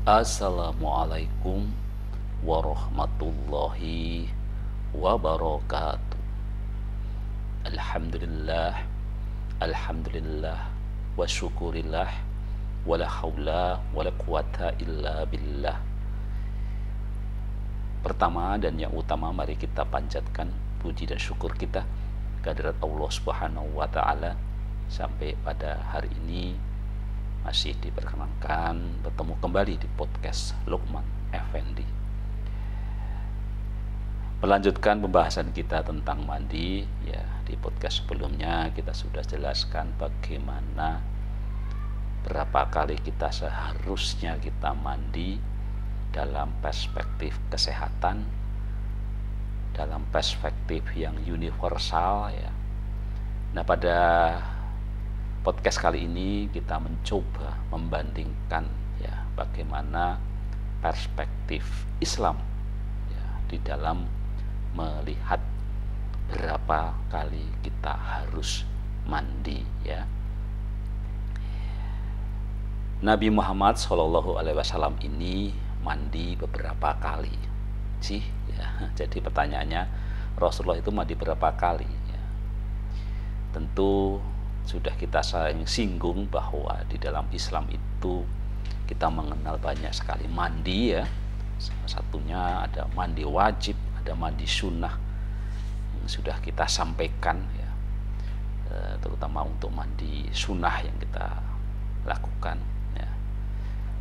Assalamualaikum warahmatullahi wabarakatuh. Alhamdulillah, alhamdulillah, wa syukurillah, wala haula wala quwata illa billah. Pertama dan yang utama, mari kita panjatkan puji dan syukur kita kehadirat Allah Subhanahu wa Ta'ala. Sampai pada hari ini masih diperkenankan bertemu kembali di podcast Lukman Effendi. Melanjutkan pembahasan kita tentang mandi, ya. Di podcast sebelumnya kita sudah jelaskan bagaimana berapa kali kita seharusnya kita mandi dalam perspektif kesehatan, dalam perspektif yang universal, ya. Nah, pada podcast kali ini kita mencoba membandingkan, ya, bagaimana perspektif Islam, ya, di dalam melihat berapa kali kita harus mandi, ya. Nabi Muhammad SAW ini mandi beberapa kali sih, ya. Jadi pertanyaannya, Rasulullah itu mandi berapa kali, ya. Tentu sudah kita singgung bahwa di dalam Islam itu kita mengenal banyak sekali mandi, ya. Salah satunya ada mandi wajib, ada mandi sunnah yang sudah kita sampaikan, ya, terutama untuk mandi sunnah yang kita lakukan, ya.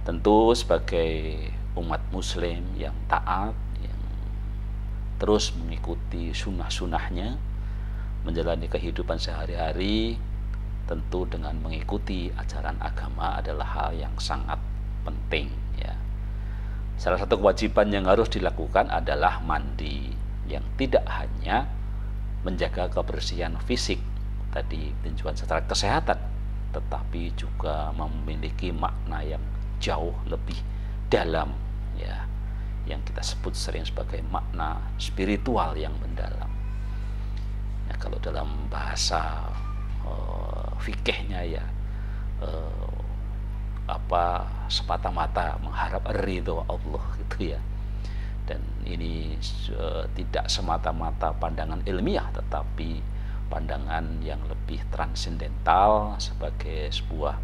Tentu sebagai umat muslim yang taat, yang terus mengikuti sunnah-sunnahnya, menjalani kehidupan sehari-hari, tentu dengan mengikuti ajaran agama adalah hal yang sangat penting, ya. Salah satu kewajiban yang harus dilakukan adalah mandi, yang tidak hanya menjaga kebersihan fisik tadi, tujuan secara kesehatan, tetapi juga memiliki makna yang jauh lebih dalam, ya, yang kita sebut sering sebagai makna spiritual yang mendalam. Ya, kalau dalam bahasa fikihnya, ya, semata-mata mengharap ridho Allah, gitu, ya. Dan ini tidak semata-mata pandangan ilmiah, tetapi pandangan yang lebih transendental sebagai sebuah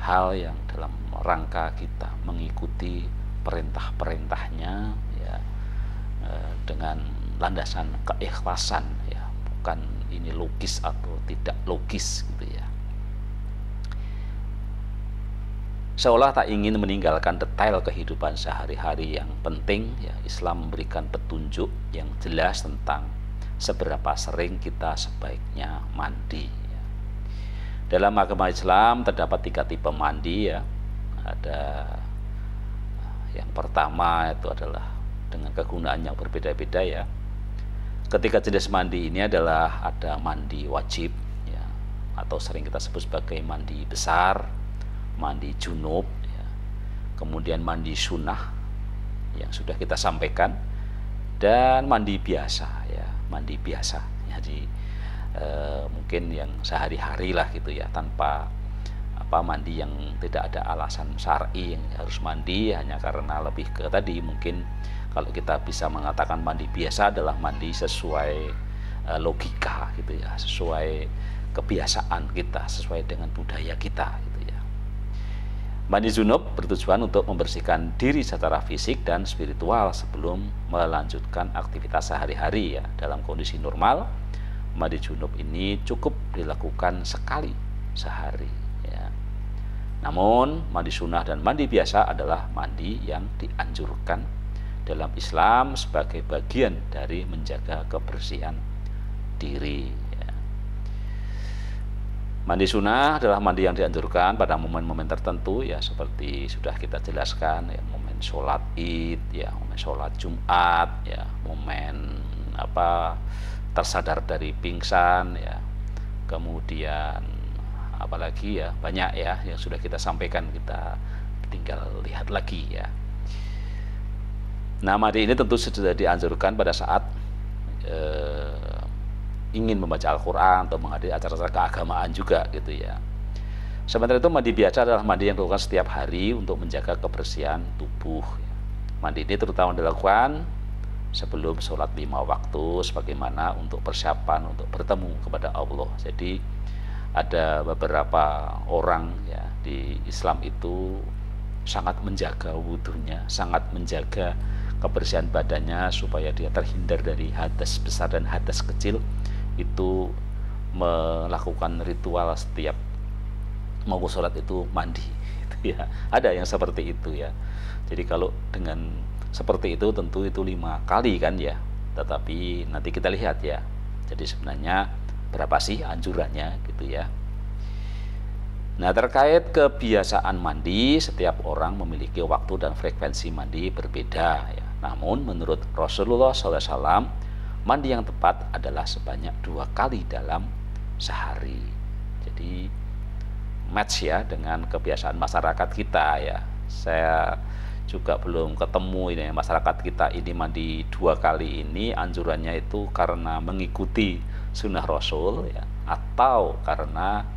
hal yang dalam rangka kita mengikuti perintah-perintahnya, ya, dengan landasan keikhlasan, ya, bukan ini logis atau tidak logis, gitu, ya. Seolah tak ingin meninggalkan detail kehidupan sehari-hari yang penting, ya, Islam memberikan petunjuk yang jelas tentang seberapa sering kita sebaiknya mandi, ya. Dalam agama Islam terdapat 3 tipe mandi, ya. Ada yang pertama itu adalah dengan kegunaan yang berbeda-beda, ya. Ketiga jenis mandi ini adalah ada mandi wajib, ya, atau sering kita sebut sebagai mandi besar, mandi junub, ya. Kemudian mandi sunnah yang sudah kita sampaikan, dan mandi biasa, ya, mandi biasa. Jadi mungkin yang sehari-hari lah, gitu, ya, tanpa mandi yang tidak ada alasan syar'i yang harus mandi, hanya karena lebih ke tadi, mungkin kalau kita bisa mengatakan mandi biasa adalah mandi sesuai logika, gitu, ya, sesuai kebiasaan kita, sesuai dengan budaya kita, gitu, ya. Mandi junub bertujuan untuk membersihkan diri secara fisik dan spiritual sebelum melanjutkan aktivitas sehari-hari, ya. Dalam kondisi normal, mandi junub ini cukup dilakukan sekali sehari, ya. Namun mandi sunnah dan mandi biasa adalah mandi yang dianjurkan dalam Islam sebagai bagian dari menjaga kebersihan diri, ya. Mandi sunnah adalah mandi yang dianjurkan pada momen-momen tertentu, ya, seperti sudah kita jelaskan, ya, momen sholat Id, ya, momen sholat Jumat, ya, momen tersadar dari pingsan, ya. Kemudian apalagi, ya, banyak, ya, yang sudah kita sampaikan, kita tinggal lihat lagi, ya. Nah, mandi ini tentu sudah dianjurkan pada saat ingin membaca Al-Quran atau menghadiri acara-acara keagamaan juga, gitu, ya. Sementara itu mandi biasa adalah mandi yang dilakukan setiap hari untuk menjaga kebersihan tubuh. Mandi ini terutama dilakukan sebelum sholat 5 waktu, sebagaimana untuk persiapan untuk bertemu kepada Allah. Jadi ada beberapa orang ya di Islam itu sangat menjaga wudhunya, sangat menjaga kebersihan badannya supaya dia terhindar dari hadas besar dan hadas kecil. Itu melakukan ritual setiap mau sholat itu mandi gitu ya. Ada yang seperti itu ya. Jadi kalau dengan seperti itu tentu itu 5 kali kan ya, tetapi nanti kita lihat ya. Jadi sebenarnya berapa sih anjurannya gitu ya. Nah, terkait kebiasaan mandi, setiap orang memiliki waktu dan frekuensi mandi berbeda ya. Namun menurut Rasulullah SAW, mandi yang tepat adalah sebanyak 2 kali dalam sehari. Jadi match ya dengan kebiasaan masyarakat kita ya. Saya juga belum ketemu ini masyarakat kita ini mandi 2 kali ini anjurannya itu karena mengikuti sunnah Rasul ya, atau karena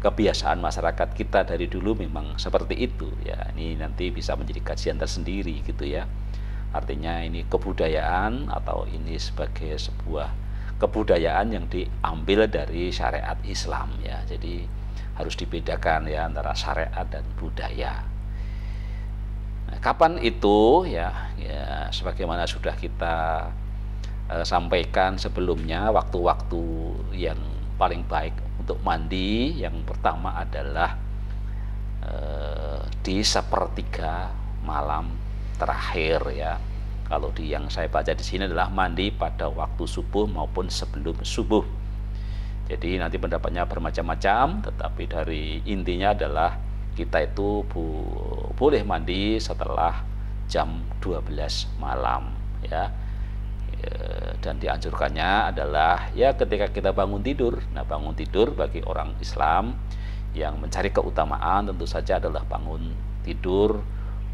kebiasaan masyarakat kita dari dulu memang seperti itu ya. Ini nanti bisa menjadi kajian tersendiri gitu ya. Artinya ini kebudayaan atau ini sebagai sebuah kebudayaan yang diambil dari syariat Islam ya. Jadi harus dibedakan ya antara syariat dan budaya. Nah, kapan itu ya, sebagaimana sudah kita sampaikan sebelumnya, waktu-waktu yang paling baik untuk mandi yang pertama adalah di sepertiga malam terakhir ya. Kalau di yang saya baca di sini adalah mandi pada waktu subuh maupun sebelum subuh. Jadi nanti pendapatnya bermacam-macam, tetapi dari intinya adalah kita itu boleh mandi setelah jam 12 malam ya. Dan dianjurkannya adalah ya ketika kita bangun tidur. Nah, bangun tidur bagi orang Islam yang mencari keutamaan tentu saja adalah bangun tidur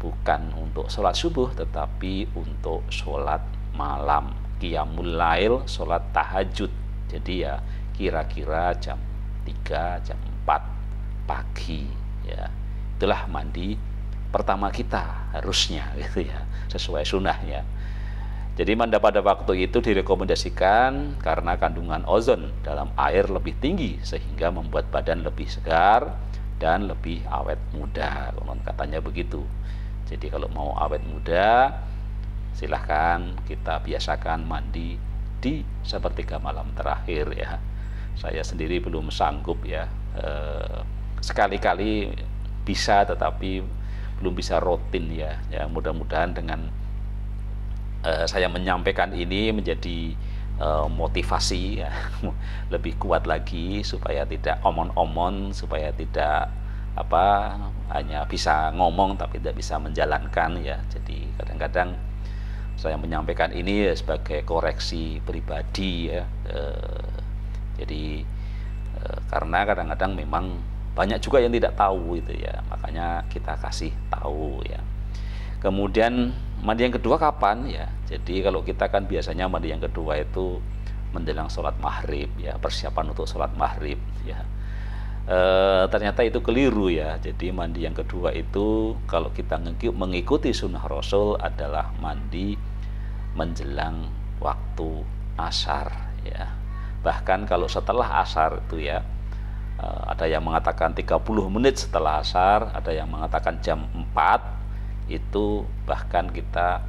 bukan untuk sholat subuh, tetapi untuk sholat malam, qiyamul lail, sholat tahajud. Jadi ya kira-kira jam 3, jam 4 pagi ya. Itulah mandi pertama kita harusnya gitu ya, sesuai sunnahnya. Jadi mandi pada waktu itu direkomendasikan karena kandungan ozon dalam air lebih tinggi sehingga membuat badan lebih segar dan lebih awet muda. Konon katanya begitu. Jadi kalau mau awet muda, silahkan kita biasakan mandi di sepertiga malam terakhir ya. Saya sendiri belum sanggup ya, sekali-kali bisa tetapi belum bisa rutin ya. Ya mudah-mudahan dengan saya menyampaikan ini menjadi motivasi ya, lebih kuat lagi supaya tidak omon-omon, supaya tidak hanya bisa ngomong tapi tidak bisa menjalankan ya. Jadi kadang-kadang saya menyampaikan ini sebagai koreksi pribadi ya. Jadi karena kadang-kadang memang banyak juga yang tidak tahu itu ya, makanya kita kasih tahu ya. Kemudian mandi yang kedua kapan ya? Jadi kalau kita kan biasanya mandi yang kedua itu menjelang sholat maghrib ya, persiapan untuk sholat maghrib ya. Ternyata itu keliru ya. Jadi mandi yang kedua itu kalau kita mengikuti sunnah Rasul adalah mandi menjelang waktu asar ya. Bahkan kalau setelah asar itu ya, ada yang mengatakan 30 menit setelah asar, ada yang mengatakan jam 4, itu bahkan kita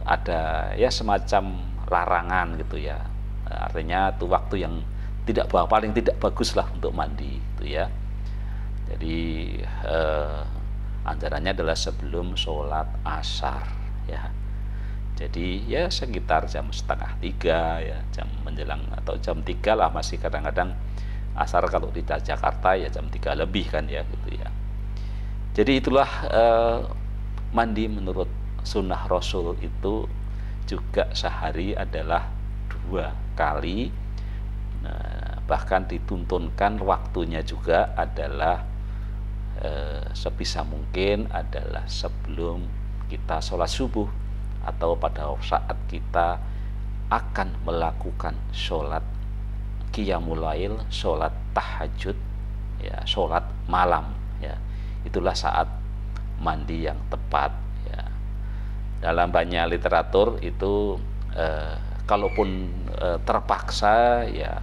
ada ya semacam larangan gitu ya. Artinya itu waktu yang paling tidak bagus lah untuk mandi itu ya. Jadi anjurannya adalah sebelum sholat asar ya. Jadi ya sekitar jam 2:30 ya, jam menjelang atau jam 3 lah, masih kadang-kadang asar kalau di Jakarta ya jam 3 lebih kan ya gitu ya. Jadi itulah mandi menurut sunnah Rasul itu juga sehari adalah 2 kali. Nah, bahkan dituntunkan waktunya juga adalah sebisa mungkin adalah sebelum kita sholat subuh atau pada saat kita akan melakukan sholat qiyamul lail, sholat tahajud ya sholat malam ya, itulah saat mandi yang tepat ya. Dalam banyak literatur itu kalaupun terpaksa ya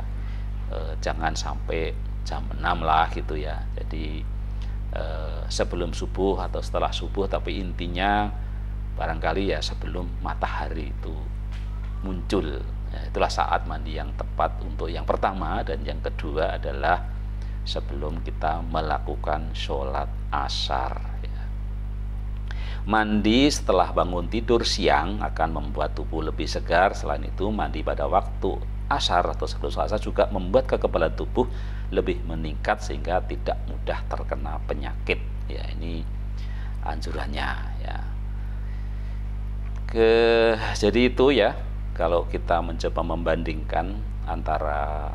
jangan sampai jam 6 lah gitu ya. Jadi sebelum subuh atau setelah subuh, tapi intinya barangkali ya sebelum matahari itu muncul ya, itulah saat mandi yang tepat untuk yang pertama. Dan yang kedua adalah sebelum kita melakukan sholat asar ya. Mandi setelah bangun tidur siang akan membuat tubuh lebih segar. Selain itu, mandi pada waktu asar atau sebelum sholat asar juga membuat kekebalan tubuh lebih meningkat sehingga tidak mudah terkena penyakit ya. Ini anjurannya ya. Jadi itu ya, kalau kita mencoba membandingkan antara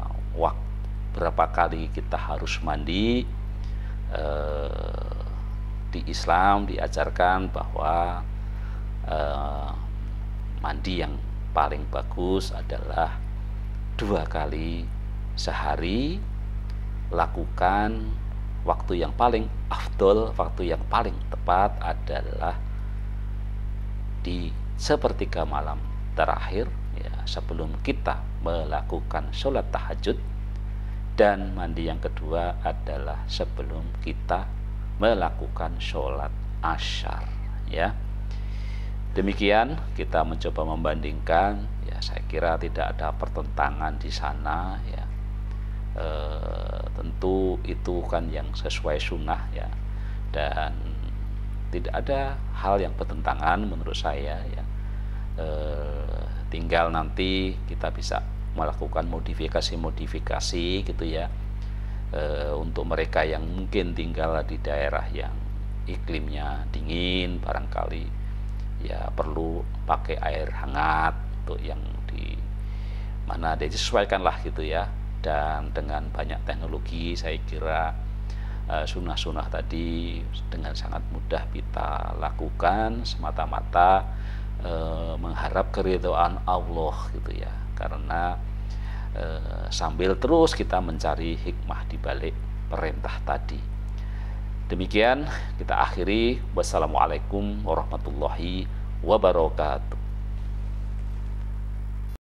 berapa kali kita harus mandi, di Islam diajarkan bahwa mandi yang paling bagus adalah 2 kali sehari. Lakukan waktu yang paling afdol, waktu yang paling tepat adalah di sepertiga malam terakhir ya, sebelum kita melakukan sholat tahajud. Dan mandi yang kedua adalah sebelum kita melakukan sholat asyar ya. Demikian kita mencoba membandingkan ya, saya kira tidak ada pertentangan di sana ya. Tentu itu kan yang sesuai sunnah ya, dan tidak ada hal yang bertentangan menurut saya ya. Tinggal nanti kita bisa melakukan modifikasi gitu ya, untuk mereka yang mungkin tinggal di daerah yang iklimnya dingin, barangkali ya perlu pakai air hangat untuk yang di mana disesuaikan lah gitu ya. Dan dengan banyak teknologi saya kira sunnah-sunnah tadi dengan sangat mudah kita lakukan semata-mata mengharap keridhaan Allah gitu ya. Karena sambil terus kita mencari hikmah di balik perintah tadi. Demikian kita akhiri. Wassalamualaikum warahmatullahi wabarakatuh.